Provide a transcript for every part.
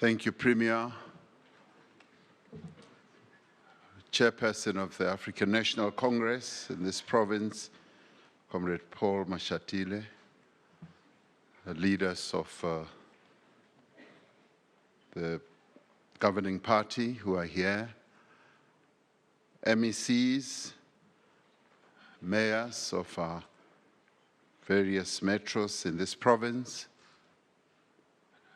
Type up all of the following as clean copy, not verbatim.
Thank you, Premier. Chairperson of the African National Congress in this province, Comrade Paul Mashatile, leaders of the governing party who are here, MECs, mayors of our various metros in this province,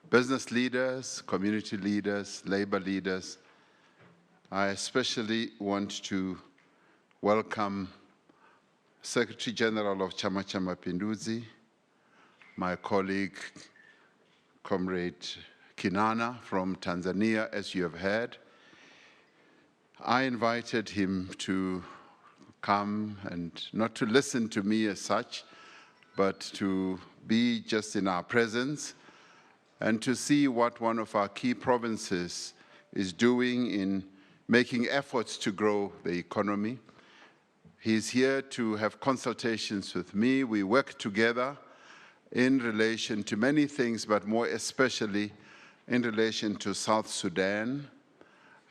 business leaders, community leaders, labor leaders. I especially want to welcome Secretary General of Chama cha Mapinduzi, my colleague, Comrade Kinana from Tanzania, as you have heard. I invited him to come and not to listen to me as such, but to be just in our presence and to see what one of our key provinces is doing in making efforts to grow the economy. He's here to have consultations with me. We work together in relation to many things, but more especially in relation to South Sudan.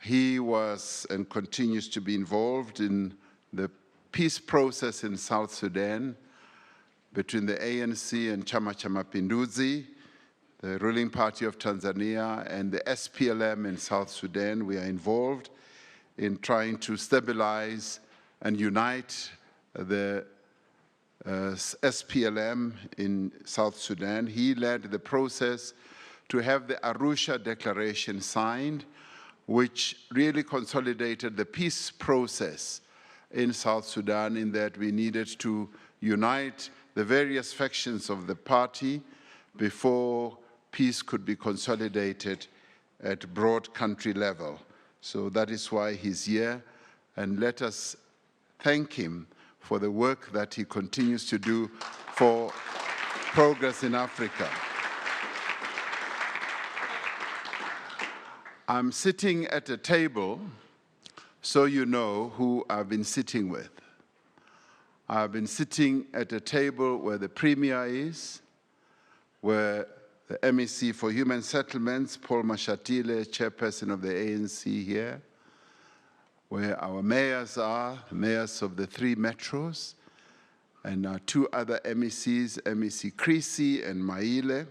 He was and continues to be involved in the peace process in South Sudan between the ANC and Chama cha Mapinduzi, the ruling party of Tanzania, and the SPLM in South Sudan. We are involved in trying to stabilize and unite the SPLM in South Sudan. He led the process to have the Arusha Declaration signed, which really consolidated the peace process in South Sudan, in that we needed to unite the various factions of the party before peace could be consolidated at broad country level. So that is why he's here, and let us thank him for the work that he continues to do for progress in Africa. I'm sitting at a table, so you know who I've been sitting with. I've been sitting at a table where the Premier is, where the MEC for Human Settlements, Paul Mashatile, chairperson of the ANC here, where our mayors are, the mayors of the 3 metros, and our 2 other MECs, MEC Krisi and Maile.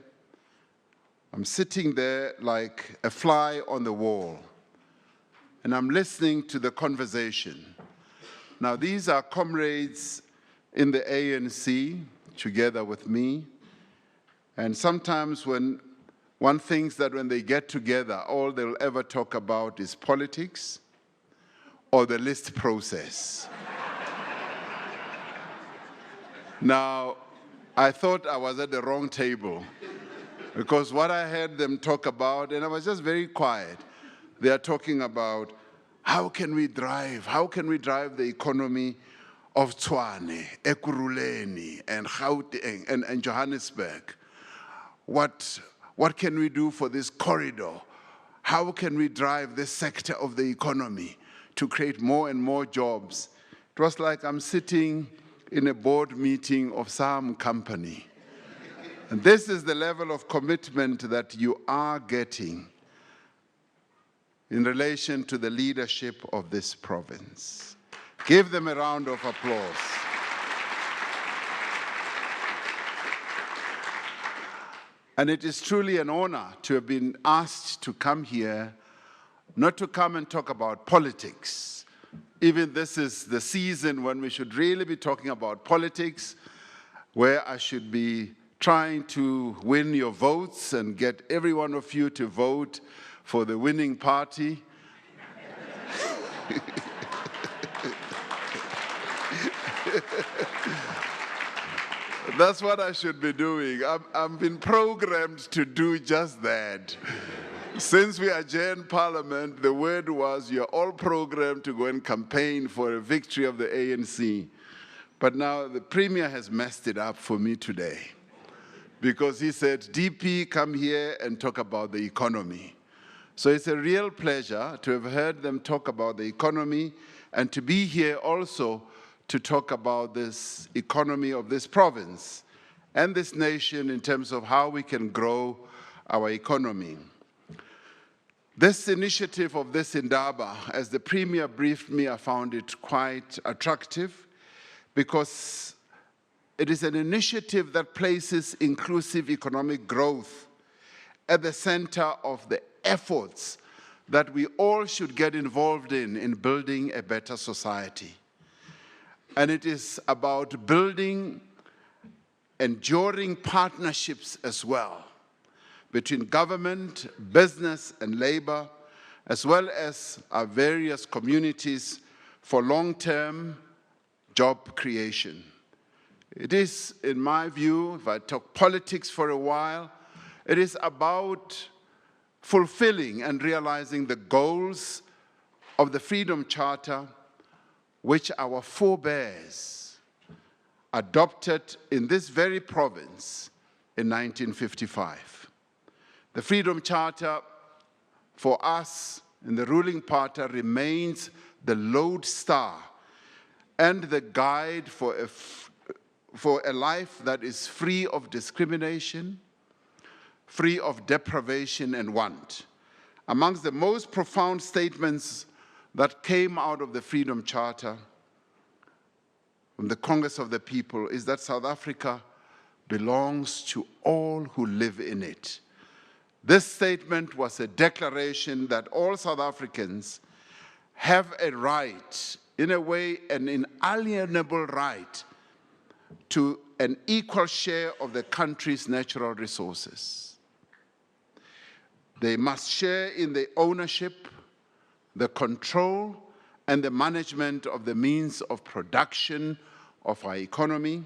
I'm sitting there like a fly on the wall, and I'm listening to the conversation. Now, these are comrades in the ANC, together with me, and sometimes when one thinks that when they get together, all they'll ever talk about is politics or the list process. Now, I thought I was at the wrong table, because what I heard them talk about, and I was just very quiet, they are talking about how can we drive the economy of Tshwane, Ekurhuleni, and Gauteng, and Johannesburg. What can we do for this corridor? How can we drive this sector of the economy to create more and more jobs? It was like I'm sitting in a board meeting of some company. And this is the level of commitment that you are getting in relation to the leadership of this province. Give them a round of applause. And it is truly an honor to have been asked to come here, not to come and talk about politics. Even this is the season when we should really be talking about politics, where I should be trying to win your votes and get every one of you to vote for the winning party. That's what I should be doing. I've been programmed to do just that. Since we adjourned Parliament, the word was you're all programmed to go and campaign for a victory of the ANC. But now the Premier has messed it up for me today, because he said, DP, come here and talk about the economy. So it's a real pleasure to have heard them talk about the economy and to be here also to talk about this economy of this province and this nation in terms of how we can grow our economy. This initiative of this Indaba, as the Premier briefed me, I found it quite attractive because it is an initiative that places inclusive economic growth at the center of the efforts that we all should get involved in building a better society. And it is about building enduring partnerships as well between government, business, and labor, as well as our various communities for long-term job creation. It is, in my view, if I talk politics for a while, it is about fulfilling and realizing the goals of the Freedom Charter, which our forebears adopted in this very province in 1955. The Freedom Charter, for us in the ruling party, remains the lodestar and the guide for a life that is free of discrimination, free of deprivation and want. Amongst the most profound statements that came out of the Freedom Charter from the Congress of the People is that South Africa belongs to all who live in it. This statement was a declaration that all South Africans have a right, in a way, an inalienable right to an equal share of the country's natural resources. They must share in the ownership, the control, and the management of the means of production of our economy.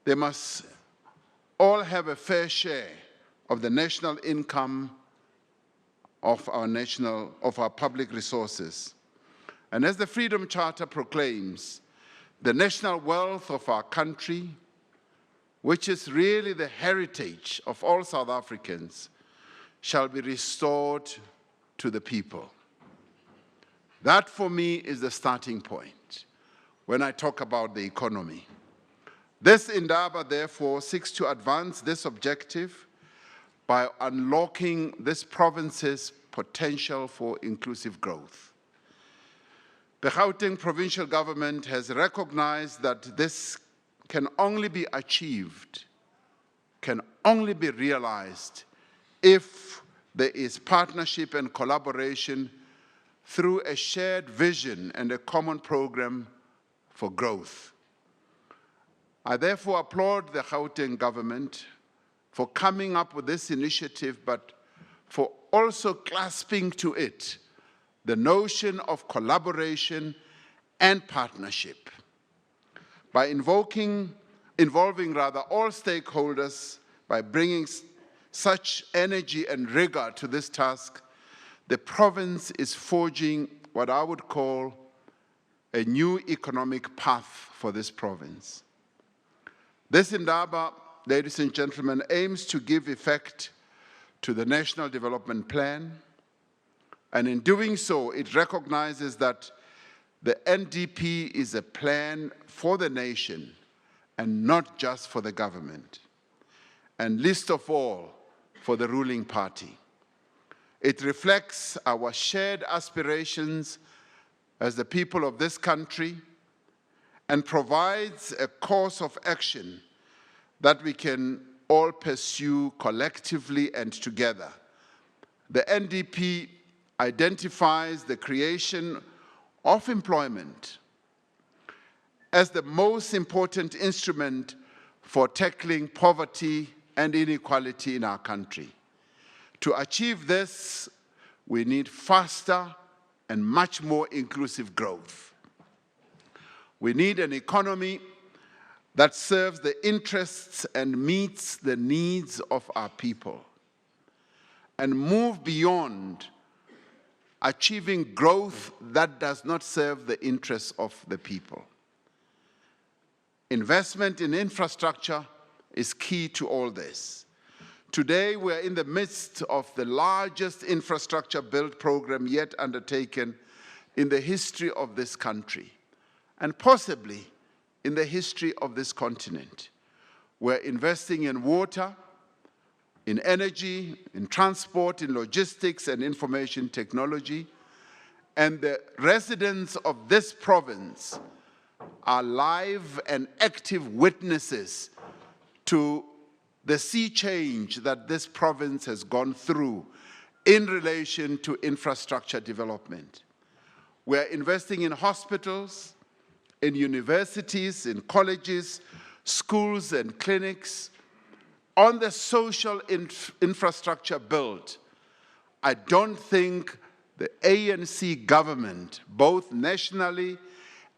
They must all have a fair share of the national income of our public resources. And as the Freedom Charter proclaims, the national wealth of our country, which is really the heritage of all South Africans, shall be restored to the people. That, for me, is the starting point when I talk about the economy. This Indaba, therefore, seeks to advance this objective by unlocking this province's potential for inclusive growth. The Gauteng provincial government has recognized that this can only be achieved, can only be realized if there is partnership and collaboration through a shared vision and a common program for growth. I therefore applaud the Gauteng government for coming up with this initiative, but for also clasping to it the notion of collaboration and partnership. By involving all stakeholders, by bringing such energy and rigor to this task, the province is forging what I would call a new economic path for this province. This Indaba, ladies and gentlemen, aims to give effect to the National Development Plan, and in doing so, it recognizes that the NDP is a plan for the nation and not just for the government, and least of all, for the ruling party. It reflects our shared aspirations as the people of this country and provides a course of action that we can all pursue collectively and together. The NDP identifies the creation of employment as the most important instrument for tackling poverty and inequality in our country. To achieve this, we need faster and much more inclusive growth. We need an economy that serves the interests and meets the needs of our people, and move beyond achieving growth that does not serve the interests of the people. Investment in infrastructure is key to all this. Today, we're in the midst of the largest infrastructure build program yet undertaken in the history of this country, and possibly in the history of this continent. We're investing in water, in energy, in transport, in logistics and information technology. And the residents of this province are live and active witnesses to the sea change that this province has gone through in relation to infrastructure development. We're investing in hospitals, in universities, in colleges, schools and clinics, on the social infrastructure build. I don't think the ANC government, both nationally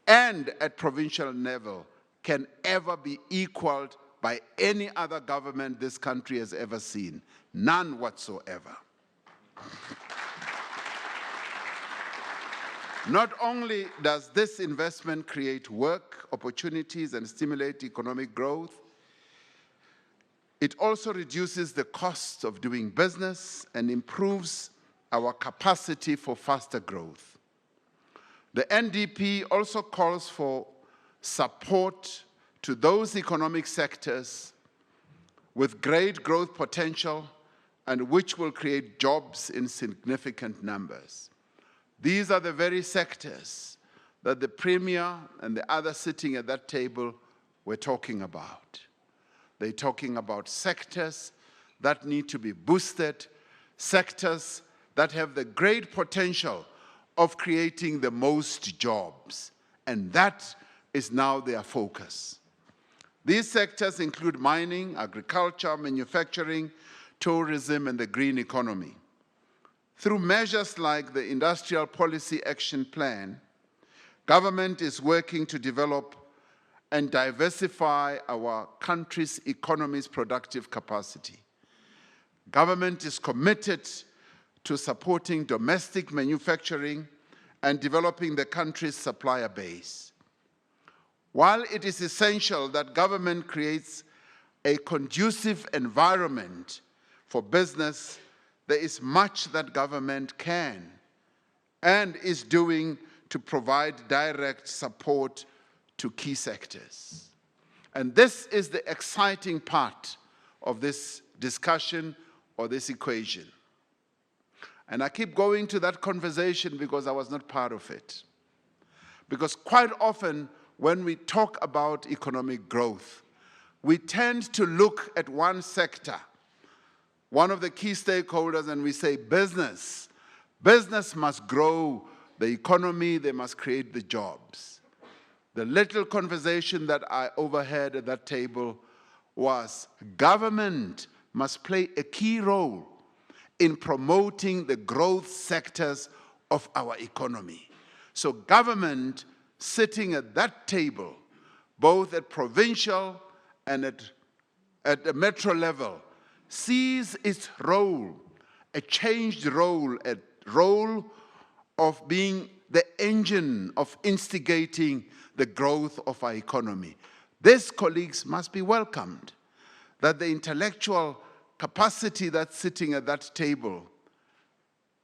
and at provincial level, can ever be equaled by any other government this country has ever seen. None whatsoever. Not only does this investment create work opportunities and stimulate economic growth, it also reduces the cost of doing business and improves our capacity for faster growth. The NDP also calls for support to those economic sectors with great growth potential and which will create jobs in significant numbers. These are the very sectors that the Premier and the others sitting at that table were talking about. They're talking about sectors that need to be boosted, sectors that have the great potential of creating the most jobs, and that is now their focus. These sectors include mining, agriculture, manufacturing, tourism, and the green economy. Through measures like the Industrial Policy Action Plan, government is working to develop and diversify our country's economy's productive capacity. Government is committed to supporting domestic manufacturing and developing the country's supplier base. While it is essential that government creates a conducive environment for business, there is much that government can and is doing to provide direct support to key sectors. And this is the exciting part of this discussion or this equation. And I keep going to that conversation because I was not part of it. Because quite often when we talk about economic growth, we tend to look at one sector, one of the key stakeholders, and we say business. Business must grow the economy, they must create the jobs. The little conversation that I overheard at that table was government must play a key role in promoting the growth sectors of our economy. So government sitting at that table, both at provincial and at the metro level, sees its role, a changed role, a role of being the engine of instigating the growth of our economy. This, colleagues, must be welcomed, that the intellectual capacity that's sitting at that table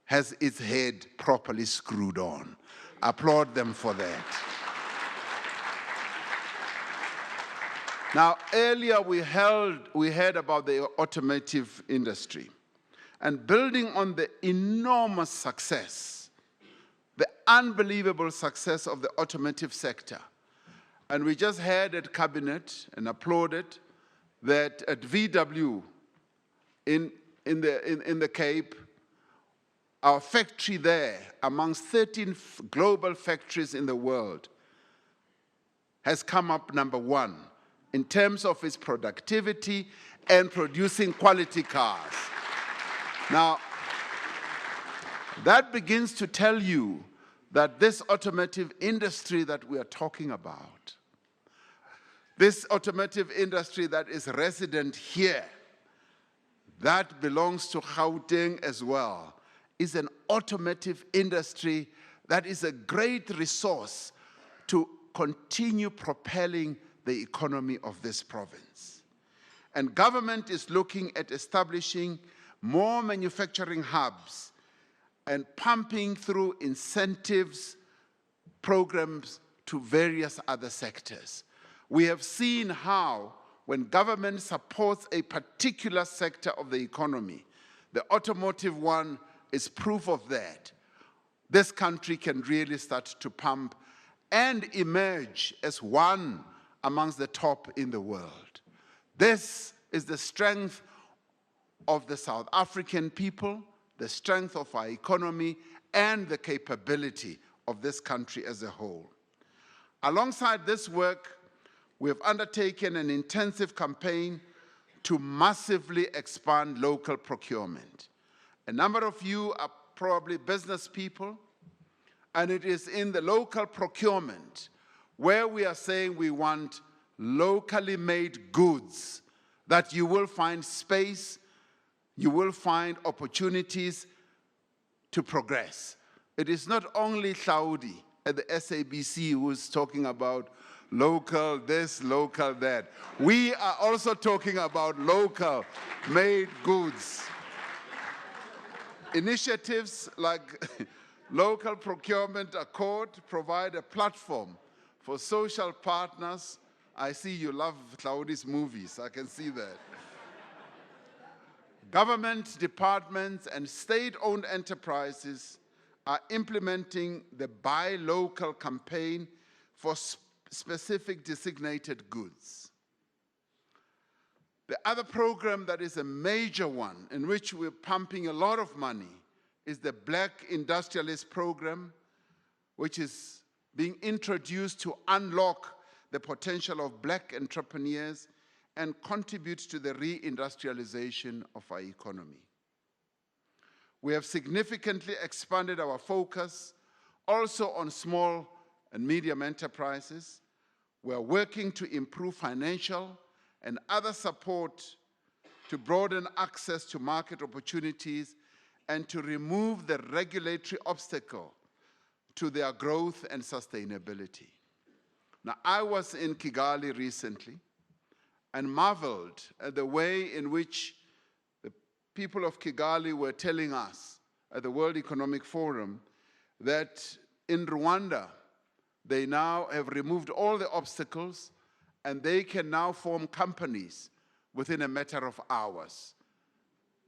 has its head properly screwed on. Applaud them for that. Now, earlier we heard about the automotive industry, and building on the enormous success, the unbelievable success of the automotive sector. And we just heard at Cabinet and applauded that at VW in the Cape, our factory there, amongst 13 global factories in the world, has come up #1 in terms of its productivity and producing quality cars. Now, that begins to tell you that this automotive industry that we are talking about, this automotive industry that is resident here, that belongs to Gauteng as well, is an automotive industry that is a great resource to continue propelling the economy of this province. And government is looking at establishing more manufacturing hubs and pumping through incentives, programs to various other sectors. We have seen how when government supports a particular sector of the economy, the automotive one is proof of that, this country can really start to pump and emerge as one amongst the top in the world. This is the strength of the South African people, the strength of our economy, and the capability of this country as a whole. Alongside this work, we have undertaken an intensive campaign to massively expand local procurement. A number of you are probably business people, and it is in the local procurement where we are saying we want locally made goods that you will find space, you will find opportunities to progress. It is not only Saudi at the SABC who is talking about local this, local that. We are also talking about local made goods. Initiatives like Local Procurement Accord provide a platform for social partners. I see you love Saudi's movies, I can see that. Government departments and state-owned enterprises are implementing the Buy Local campaign for specific designated goods. The other program that is a major one, in which we're pumping a lot of money, is the Black Industrialist Program, which is being introduced to unlock the potential of Black entrepreneurs and contribute to the reindustrialization of our economy. We have significantly expanded our focus also on small and medium enterprises. We are working to improve financial and other support to broaden access to market opportunities and to remove the regulatory obstacle to their growth and sustainability. Now, I was in Kigali recently and marveled at the way in which the people of Kigali were telling us at the World Economic Forum that in Rwanda, they now have removed all the obstacles and they can now form companies within a matter of hours.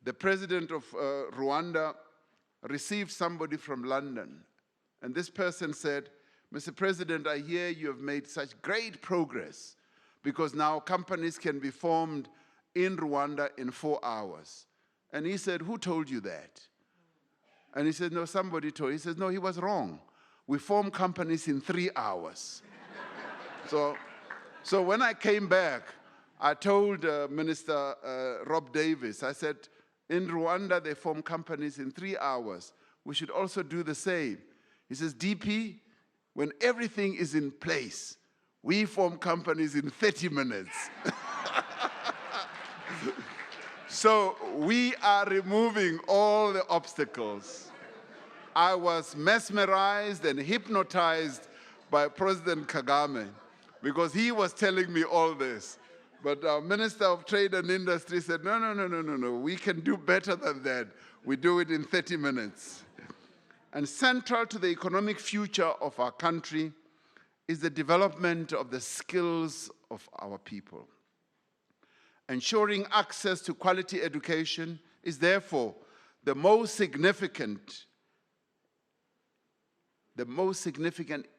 The president of Rwanda received somebody from London, and this person said, "Mr. President, I hear you have made such great progress because now companies can be formed in Rwanda in 4 hours." And he said, "Who told you that?" And he said, "No, somebody told." He says, "No, he was wrong. We form companies in 3 hours." So when I came back, I told Minister Rob Davis, I said, in Rwanda, they form companies in 3 hours. We should also do the same. He says, "DP, when everything is in place, we form companies in 30 minutes. So we are removing all the obstacles. I was mesmerized and hypnotized by President Kagame because he was telling me all this. But our Minister of Trade and Industry said, no, we can do better than that. We do it in 30 minutes. And central to the economic future of our country is the development of the skills of our people. Ensuring access to quality education is therefore the most significant,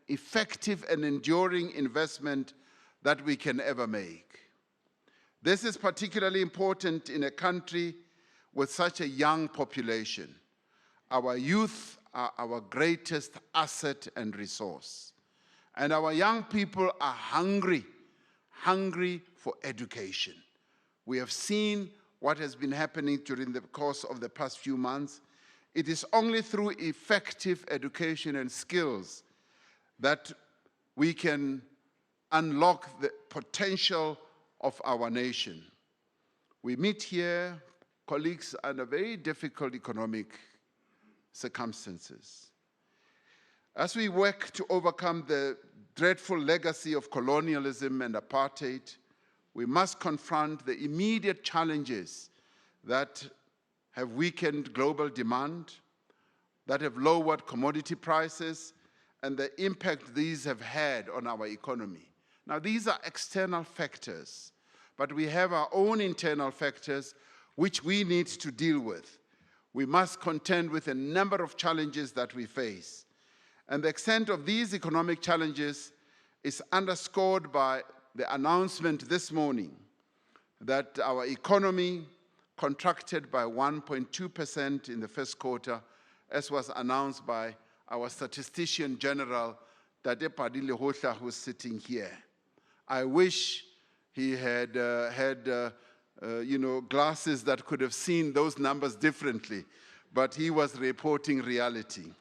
effective and enduring investment that we can ever make. This is particularly important in a country with such a young population. Our youth are our greatest asset and resource. And our young people are hungry for education. We have seen what has been happening during the course of the past few months. It is only through effective education and skills that we can unlock the potential of our nation. We meet here, colleagues, under very difficult economic circumstances. As we work to overcome the dreadful legacy of colonialism and apartheid, we must confront the immediate challenges that have weakened global demand, that have lowered commodity prices, and the impact these have had on our economy. Now, these are external factors, but we have our own internal factors which we need to deal with. We must contend with a number of challenges that we face. And the extent of these economic challenges is underscored by the announcement this morning that our economy contracted by 1.2% in the first quarter, as was announced by our Statistician General, Tate Padile Hotla, who's sitting here. I wish he had glasses that could have seen those numbers differently, but he was reporting reality.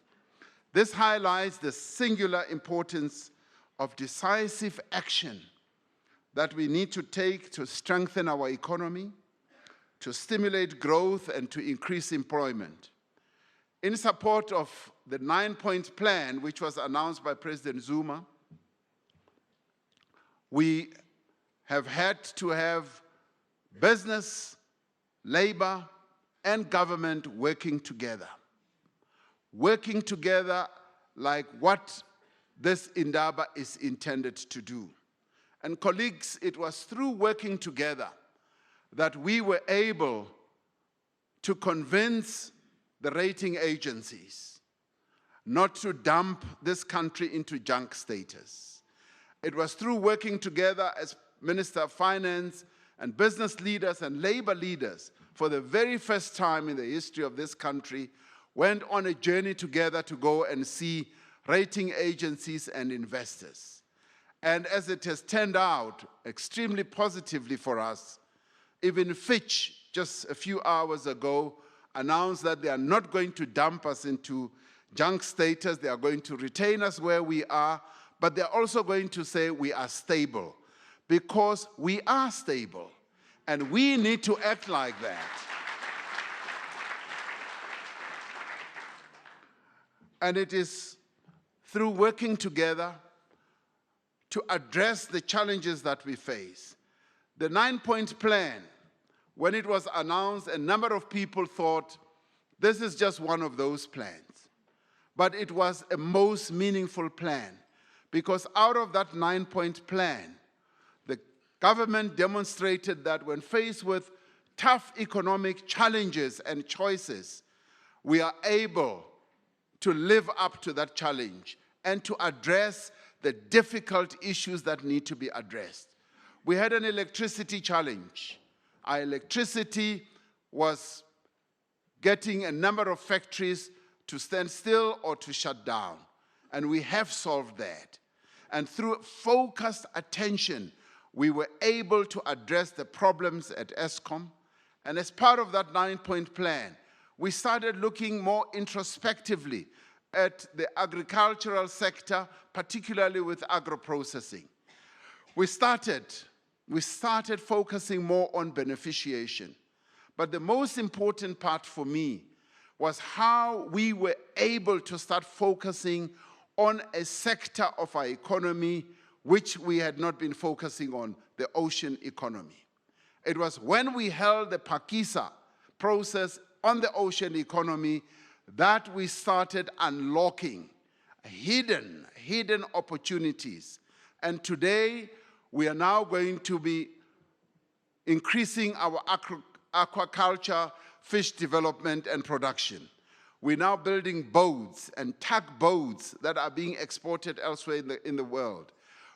This highlights the singular importance of decisive action that we need to take to strengthen our economy, to stimulate growth and to increase employment. In support of the 9-point plan, which was announced by President Zuma, we have had to have business, labor, and government working together like what this Indaba is intended to do. And colleagues, it was through working together that we were able to convince the rating agencies not to dump this country into junk status. It was through working together as Minister of Finance and business leaders and labor leaders, for the very first time in the history of this country, went on a journey together to go and see rating agencies and investors. And as it has turned out extremely positively for us, even Fitch, just a few hours ago, announced that they are not going to dump us into junk status. They are going to retain us where we are, but they're also going to say we are stable, because we are stable, and we need to act like that. And it is through working together to address the challenges that we face. The 9-point plan, when it was announced, a number of people thought this is just one of those plans. But it was a most meaningful plan, because out of that 9-point plan, the government demonstrated that when faced with tough economic challenges and choices, we are able to live up to that challenge and to address the difficult issues that need to be addressed. We had an electricity challenge. Our electricity was getting a number of factories to stand still or to shut down, and we have solved that. And through focused attention, we were able to address the problems at Eskom. And as part of that 9-point plan, we started looking more introspectively at the agricultural sector, particularly with agro-processing. We started focusing more on beneficiation. But the most important part for me was how we were able to start focusing on a sector of our economy which we had not been focusing on, the ocean economy. It was when we held the Phakisa process on the ocean economy that we started unlocking hidden opportunities. And today, we are now going to be increasing our aquaculture, fish development and production. We're now building boats and tugboats that are being exported elsewhere in the world.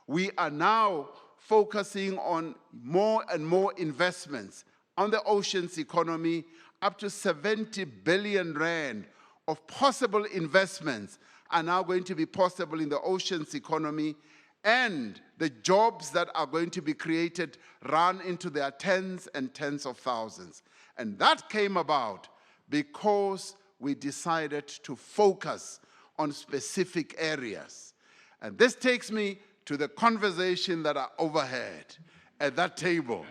We are now focusing on more and more investments on the oceans economy, up to 70 billion rand of possible investments are now going to be possible in the oceans economy, and the jobs that are going to be created run into their tens and tens of thousands. And that came about because we decided to focus on specific areas. And this takes me to the conversation that I overheard at that table.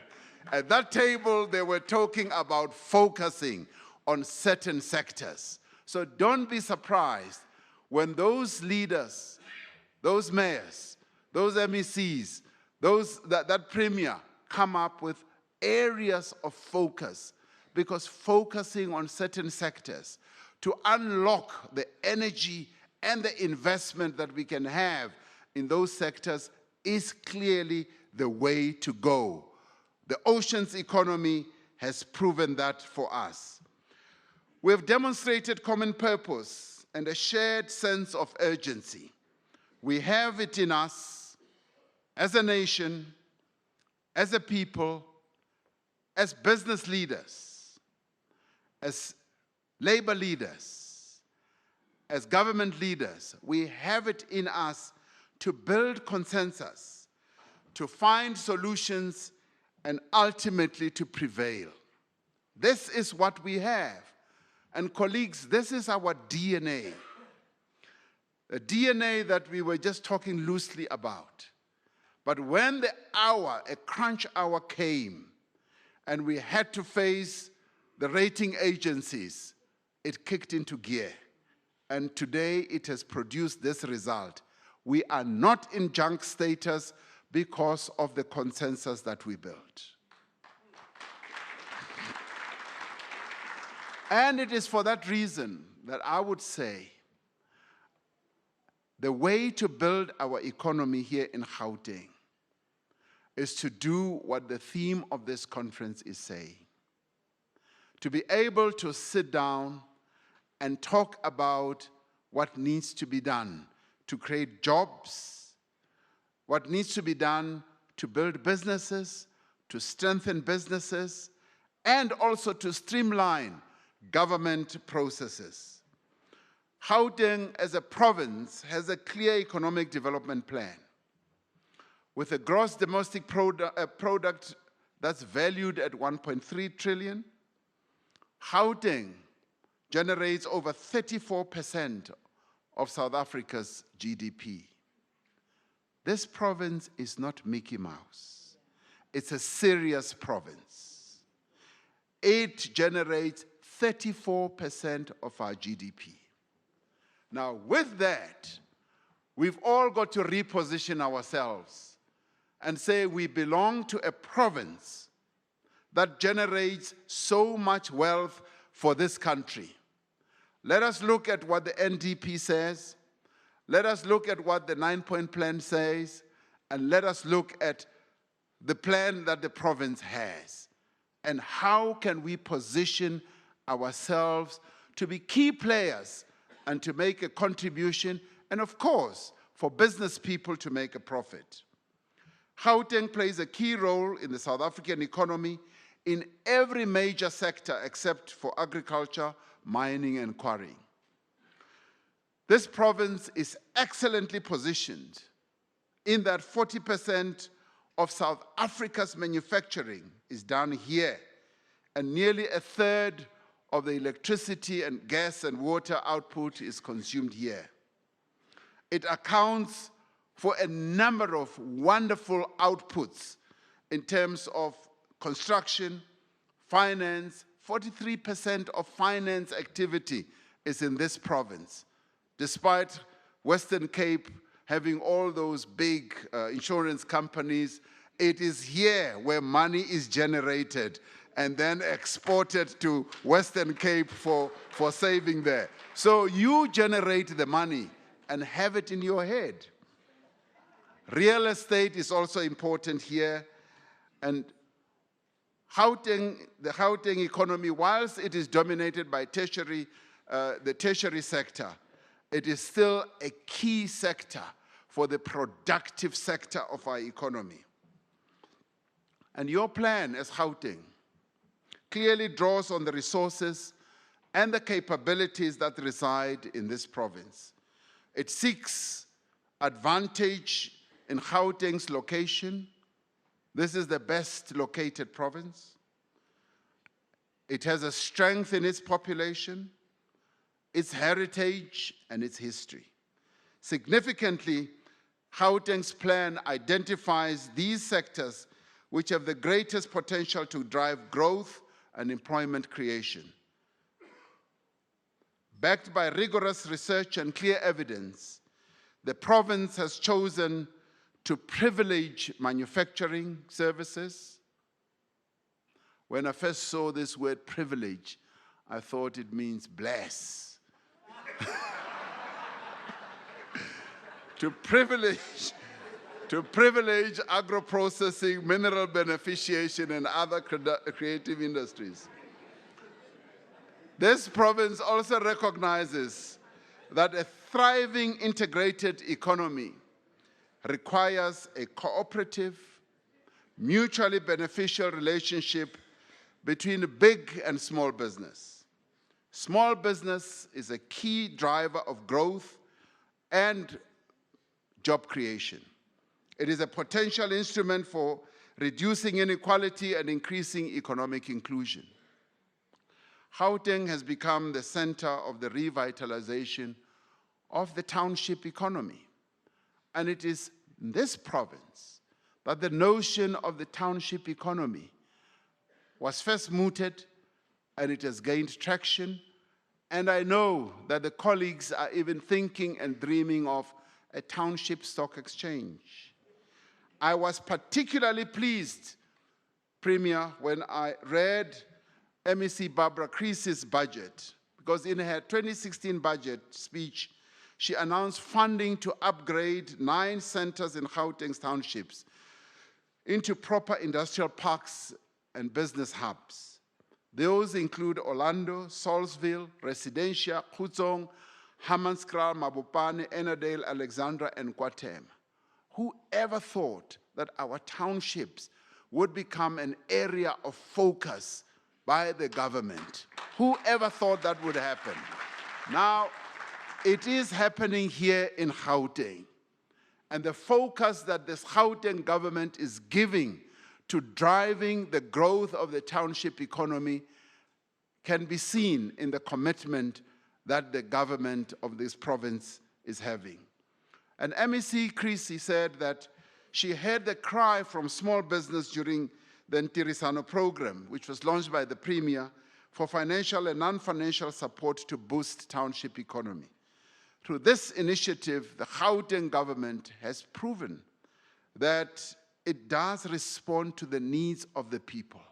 At that table, they were talking about focusing on certain sectors. So don't be surprised when those leaders, those mayors, those MECs, that premier come up with areas of focus, because focusing on certain sectors to unlock the energy and the investment that we can have in those sectors is clearly the way to go. The oceans economy has proven that for us. We have demonstrated common purpose and a shared sense of urgency. We have it in us as a nation, as a people, as business leaders, as labor leaders, as government leaders. We have it in us to build consensus, to find solutions, and ultimately to prevail. This is what we have. And colleagues, this is our DNA. A DNA that we were just talking loosely about. But when the hour, a crunch hour came, and we had to face the rating agencies, it kicked into gear. And today it has produced this result. We are not in junk status because of the consensus that we built. And it is for that reason that I would say the way to build our economy here in Gauteng is to do what the theme of this conference is saying. To be able to sit down and talk about what needs to be done to create jobs, what needs to be done to build businesses, to strengthen businesses, and also to streamline government processes. Gauteng as a province has a clear economic development plan with a gross domestic product that's valued at 1.3 trillion. Gauteng generates over 34% of South Africa's GDP. This province is not Mickey Mouse. It's a serious province. It generates 34% of our GDP. Now, with that, we've all got to reposition ourselves and say we belong to a province that generates so much wealth for this country. Let us look at what the NDP says. Let us look at what the 9-point plan says. And let us look at the plan that the province has. And how can we position ourselves to be key players and to make a contribution, and of course, for business people to make a profit. Gauteng plays a key role in the South African economy in every major sector except for agriculture, mining, and quarrying. This province is excellently positioned in that 40% of South Africa's manufacturing is done here, and nearly a third of the electricity and gas and water output is consumed here. It accounts for a number of wonderful outputs in terms of construction, finance. 43% of finance activity is in this province, despite Western Cape having all those big insurance companies. It is here where money is generated and then exported to Western Cape for saving there. So you generate the money and have it in your head. Real estate is also important here. And the Gauteng economy, whilst it is dominated by the tertiary sector, it is still a key sector for the productive sector of our economy. And your plan as Gauteng clearly draws on the resources and the capabilities that reside in this province. It seeks advantage in Gauteng's location. This is the best located province. It has a strength in its population, its heritage, and its history. Significantly, Gauteng's plan identifies these sectors which have the greatest potential to drive growth and employment creation. Backed by rigorous research and clear evidence, the province has chosen to privilege manufacturing services. When I first saw this word privilege, I thought it means bless. To privilege to privilege agro-processing, mineral beneficiation, and other creative industries. This province also recognizes that a thriving integrated economy requires a cooperative, mutually beneficial relationship between big and small business. Small business is a key driver of growth and job creation. It is a potential instrument for reducing inequality and increasing economic inclusion. Gauteng has become the center of the revitalization of the township economy. And it is in this province that the notion of the township economy was first mooted, and it has gained traction. And I know that the colleagues are even thinking and dreaming of a township stock exchange. I was particularly pleased, Premier, when I read MEC Barbara Creese's budget, because in her 2016 budget speech, she announced funding to upgrade 9 centers in Gauteng's townships into proper industrial parks and business hubs. Those include Orlando, Salisville, Residencia, Gauteng, Hammanskraal, Mabopane, Ennerdale, Alexandra, and Gauteng. Whoever thought that our townships would become an area of focus by the government? Whoever thought that would happen? Now, it is happening here in Gauteng. And the focus that this Gauteng government is giving to driving the growth of the township economy can be seen in the commitment that the government of this province is having. And MEC Creasy said that she heard the cry from small business during the Ntirisano program, which was launched by the Premier for financial and non-financial support to boost township economy. Through this initiative, the Gauteng government has proven that it does respond to the needs of the people,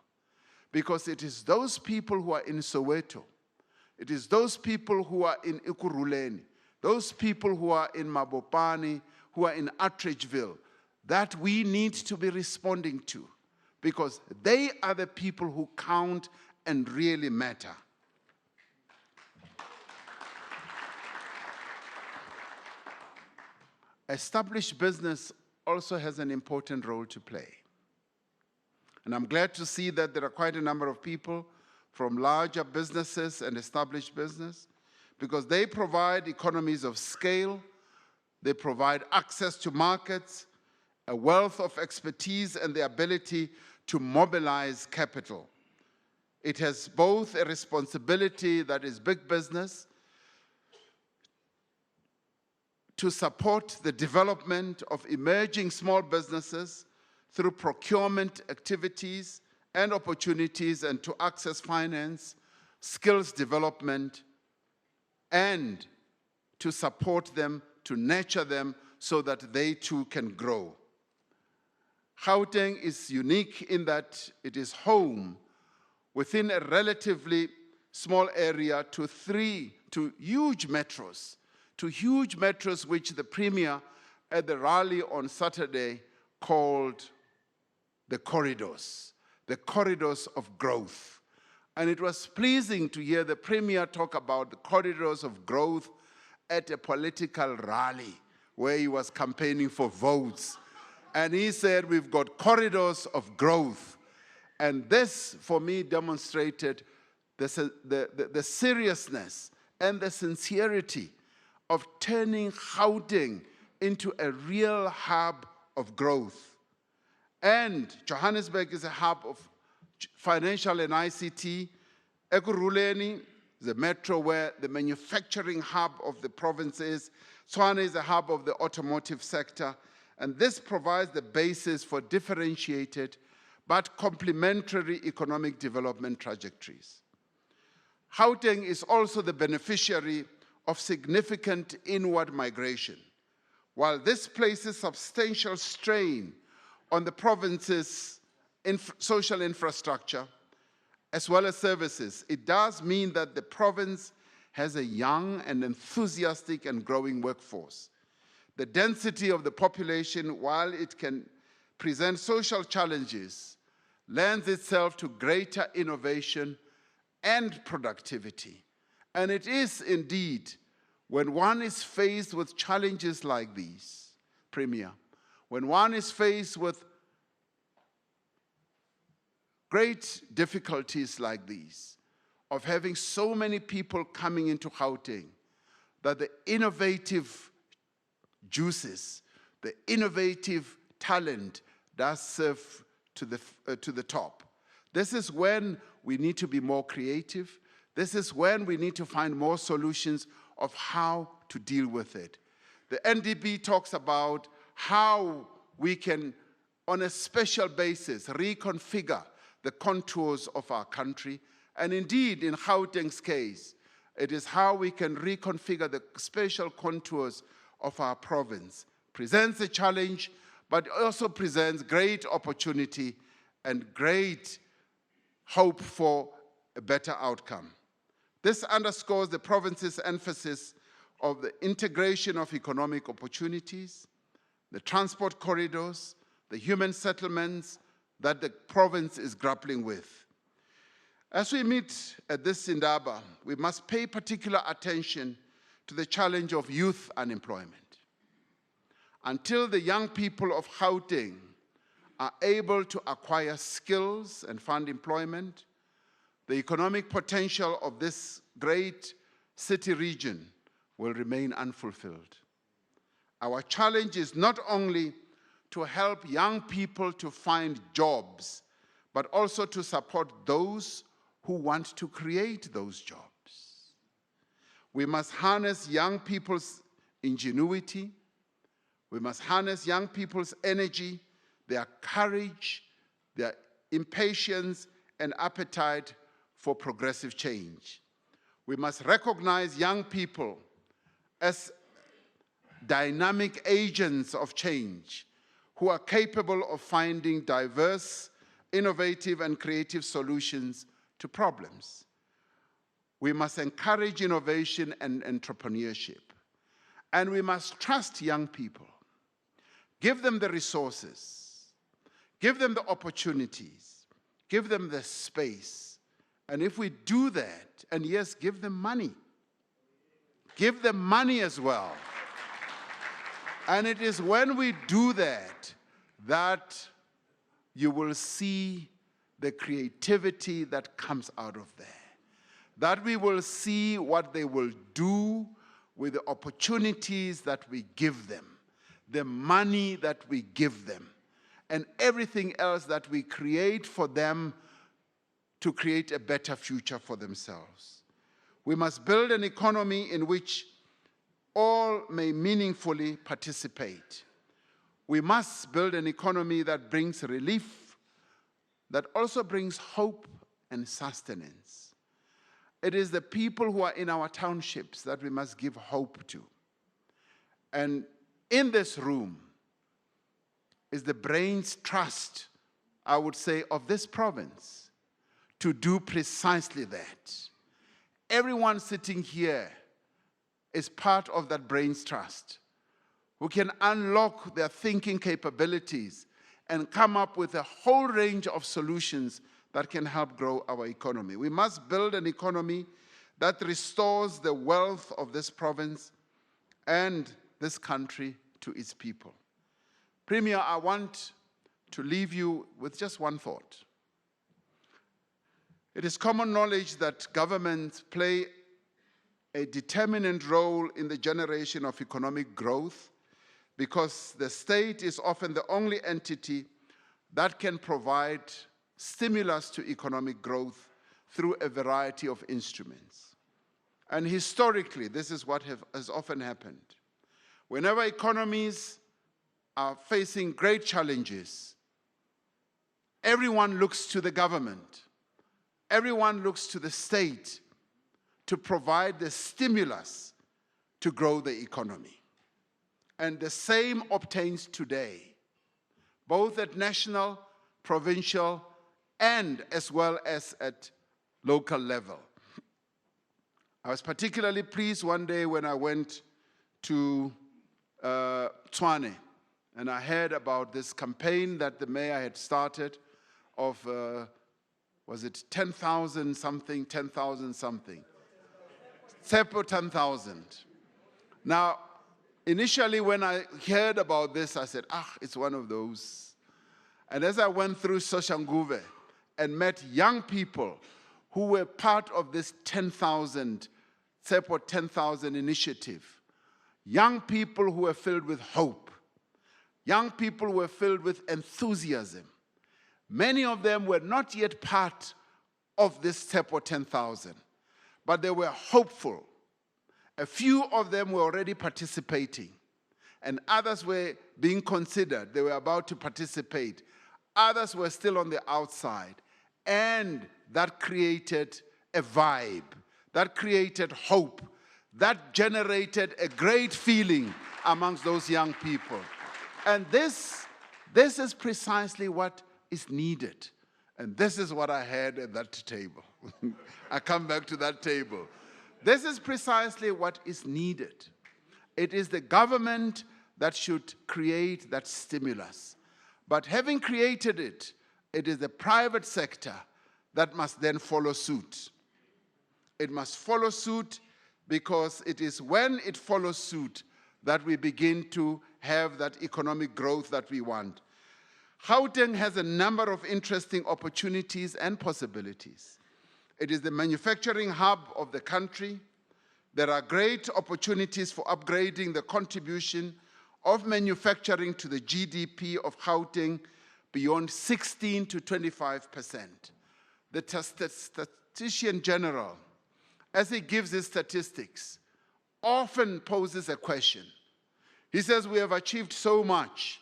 because it is those people who are in Soweto, it is those people who are in Ekurhuleni, those people who are in Mabopane, who are in Atteridgeville, that we need to be responding to, because they are the people who count and really matter. Established business also has an important role to play. And I'm glad to see that there are quite a number of people from larger businesses and established business, because they provide economies of scale, they provide access to markets, a wealth of expertise, and the ability to mobilize capital. It has both a responsibility that is big business to support the development of emerging small businesses through procurement activities and opportunities, and to access finance, skills development, and to support them, to nurture them so that they too can grow. Gauteng is unique in that it is home within a relatively small area to huge metros which the Premier at the rally on Saturday called the corridors of growth. And it was pleasing to hear the Premier talk about the corridors of growth at a political rally where he was campaigning for votes. And he said, we've got corridors of growth. And this, for me, demonstrated the seriousness and the sincerity of turning Gauteng into a real hub of growth. And Johannesburg is a hub of financial and ICT. Ekurhuleni is a metro where the manufacturing hub of the province is. Tshwane is a hub of the automotive sector. And this provides the basis for differentiated but complementary economic development trajectories. Gauteng is also the beneficiary of significant inward migration. While this places substantial strain on the province's social infrastructure as well as services, it does mean that the province has a young and enthusiastic and growing workforce. The density of the population, while it can present social challenges, lends itself to greater innovation and productivity. And it is indeed when one is faced with challenges like these, Premier, when one is faced with great difficulties like these, of having so many people coming into Gauteng, that the innovative juices, the innovative talent does serve to the top. This is when we need to be more creative. This is when we need to find more solutions of how to deal with it. The NDB talks about how we can, on a special basis, reconfigure the contours of our country. And indeed, in Gauteng's case, it is how we can reconfigure the special contours of our province. Presents a challenge, but also presents great opportunity and great hope for a better outcome. This underscores the province's emphasis of the integration of economic opportunities, the transport corridors, the human settlements that the province is grappling with. As we meet at this Indaba, we must pay particular attention to the challenge of youth unemployment. Until the young people of Gauteng are able to acquire skills and find employment, the economic potential of this great city region will remain unfulfilled. Our challenge is not only to help young people to find jobs, but also to support those who want to create those jobs. We must harness young people's ingenuity. We must harness young people's energy, their courage, their impatience, and appetite for progressive change. We must recognize young people as dynamic agents of change who are capable of finding diverse, innovative, and creative solutions to problems. We must encourage innovation and entrepreneurship. And we must trust young people. Give them the resources. Give them the opportunities. Give them the space. And if we do that, and yes, give them money. Give them money as well. And it is when we do that, that you will see the creativity that comes out of there. That we will see what they will do with the opportunities that we give them, the money that we give them, and everything else that we create for them to create a better future for themselves. We must build an economy in which all may meaningfully participate. We must build an economy that brings relief, that also brings hope and sustenance. It is the people who are in our townships that we must give hope to. And in this room is the brain's trust, I would say, of this province to do precisely that. Everyone sitting here is part of that brain's trust, who can unlock their thinking capabilities and come up with a whole range of solutions that can help grow our economy. We must build an economy that restores the wealth of this province and this country to its people. Premier, I want to leave you with just one thought. It is common knowledge that governments play a determinant role in the generation of economic growth because the state is often the only entity that can provide stimulus to economic growth through a variety of instruments. And historically, this is what has often happened. Whenever economies are facing great challenges, everyone looks to the government. Everyone looks to the state to provide the stimulus to grow the economy. And the same obtains today, both at national, provincial, and as well as at local level. I was particularly pleased one day when I went to Tshwane, and I heard about this campaign that the mayor had started of, was it 10,000 something, 10,000 something? Tsepo 10,000. Now, initially when I heard about this, I said, it's one of those. And as I went through Soshanguve and met young people who were part of this 10,000, Tsepo 10,000 initiative, young people who were filled with hope, young people who were filled with enthusiasm. Many of them were not yet part of this Tsepo 10,000, but they were hopeful. A few of them were already participating, and others were being considered. They were about to participate. Others were still on the outside, and that created a vibe, that created hope, that generated a great feeling amongst those young people. And this is precisely what is needed. And this is what I had at that table. I come back to that table. This is precisely what is needed. It is the government that should create that stimulus. But having created it, it is the private sector that must then follow suit. It must follow suit because it is when it follows suit that we begin to have that economic growth that we want. Gauteng has a number of interesting opportunities and possibilities. It is the manufacturing hub of the country. There are great opportunities for upgrading the contribution of manufacturing to the GDP of Gauteng beyond 16 to 25%. The Statistician General, as he gives his statistics, often poses a question. He says, we have achieved so much.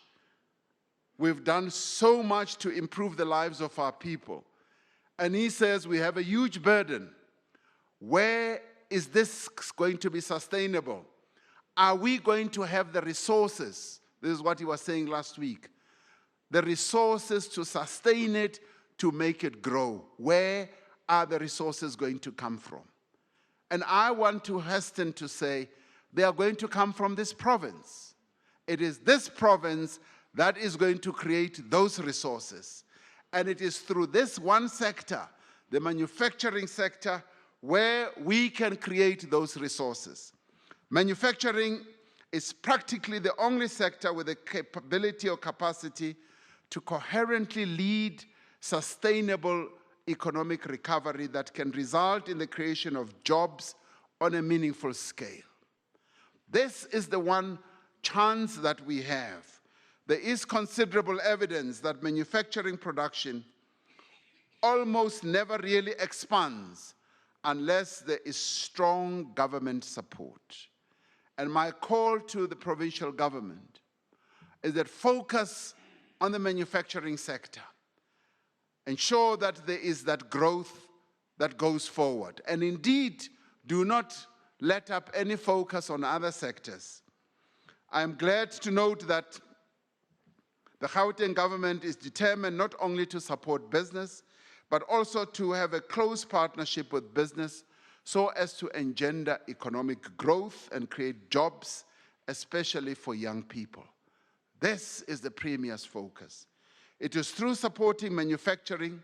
We've done so much to improve the lives of our people. And he says, we have a huge burden. Where is this going to be sustainable? Are we going to have the resources? This is what he was saying last week. The resources to sustain it, to make it grow. Where are the resources going to come from? And I want to hasten to say, they are going to come from this province. It is this province that is going to create those resources. And it is through this one sector, the manufacturing sector, where we can create those resources. Manufacturing is practically the only sector with the capability or capacity to coherently lead sustainable economic recovery that can result in the creation of jobs on a meaningful scale. This is the one chance that we have. There is considerable evidence that manufacturing production almost never really expands unless there is strong government support. And my call to the provincial government is that focus on the manufacturing sector. Ensure that there is that growth that goes forward. And indeed, do not let up any focus on other sectors. I am glad to note that the Gauteng government is determined not only to support business, but also to have a close partnership with business so as to engender economic growth and create jobs, especially for young people. This is the Premier's focus. It is through supporting manufacturing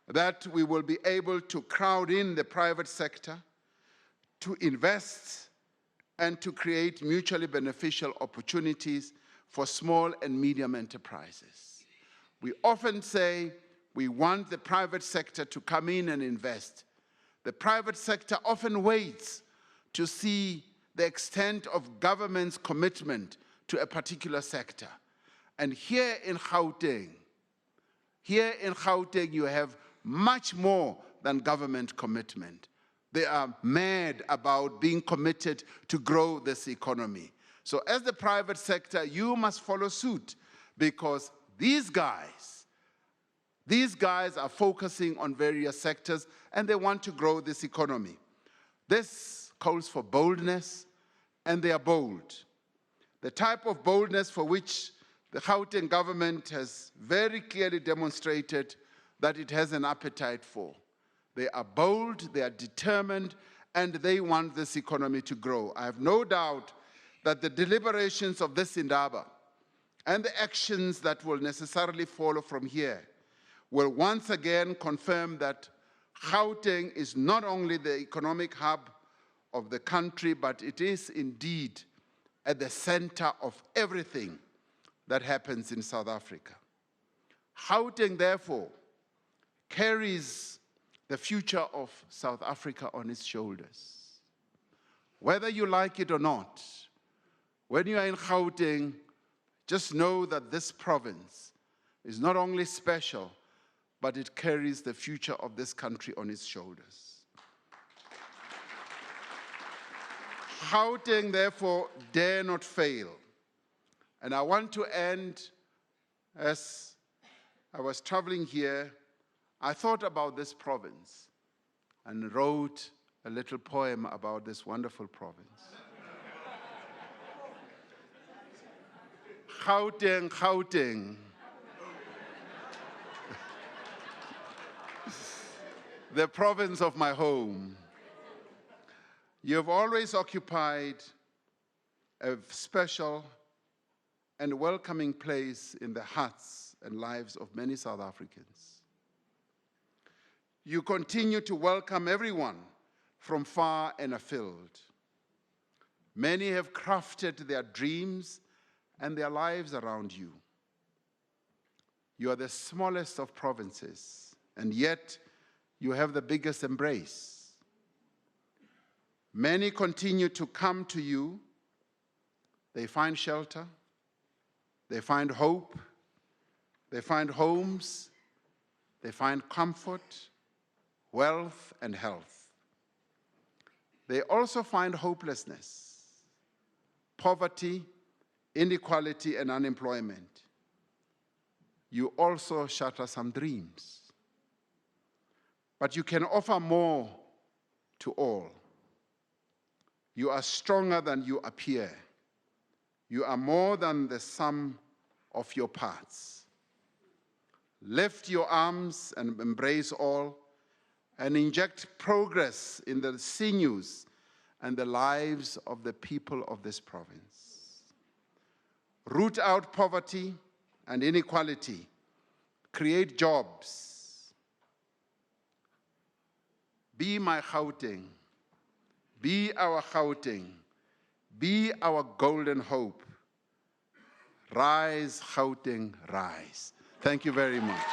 that we will be able to crowd in the private sector, to invest, and to create mutually beneficial opportunities for small and medium enterprises. We often say we want the private sector to come in and invest. The private sector often waits to see the extent of government's commitment to a particular sector. And here in Gauteng, you have much more than government commitment. They are mad about being committed to grow this economy. So as the private sector, you must follow suit because these guys are focusing on various sectors and they want to grow this economy. This calls for boldness, and they are bold. The type of boldness for which the Gauteng government has very clearly demonstrated that it has an appetite for. They are bold, they are determined, and they want this economy to grow. I have no doubt that the deliberations of this Indaba and the actions that will necessarily follow from here will once again confirm that Gauteng is not only the economic hub of the country, but it is indeed at the center of everything that happens in South Africa. Gauteng, therefore, carries the future of South Africa on its shoulders. Whether you like it or not, when you are in Gauteng, just know that this province is not only special, but it carries the future of this country on its shoulders. Gauteng, therefore, dare not fail. And I want to end, as I was traveling here, I thought about this province and wrote a little poem about this wonderful province. Gauteng, Gauteng. The province of my home. You have always occupied a special and welcoming place in the hearts and lives of many South Africans. You continue to welcome everyone from far and afield. Many have crafted their dreams and their lives around you. You are the smallest of provinces, and yet you have the biggest embrace. Many continue to come to you. They find shelter, they find hope, they find homes, they find comfort, wealth, and health. They also find hopelessness, poverty, inequality, and unemployment. You also shatter some dreams. But you can offer more to all. You are stronger than you appear. You are more than the sum of your parts. Lift your arms and embrace all, and inject progress in the sinews and the lives of the people of this province. Root out poverty and inequality. Create jobs. Be my Gauteng. Be our Gauteng. Be our golden hope. Rise, Gauteng, rise. Thank you very much.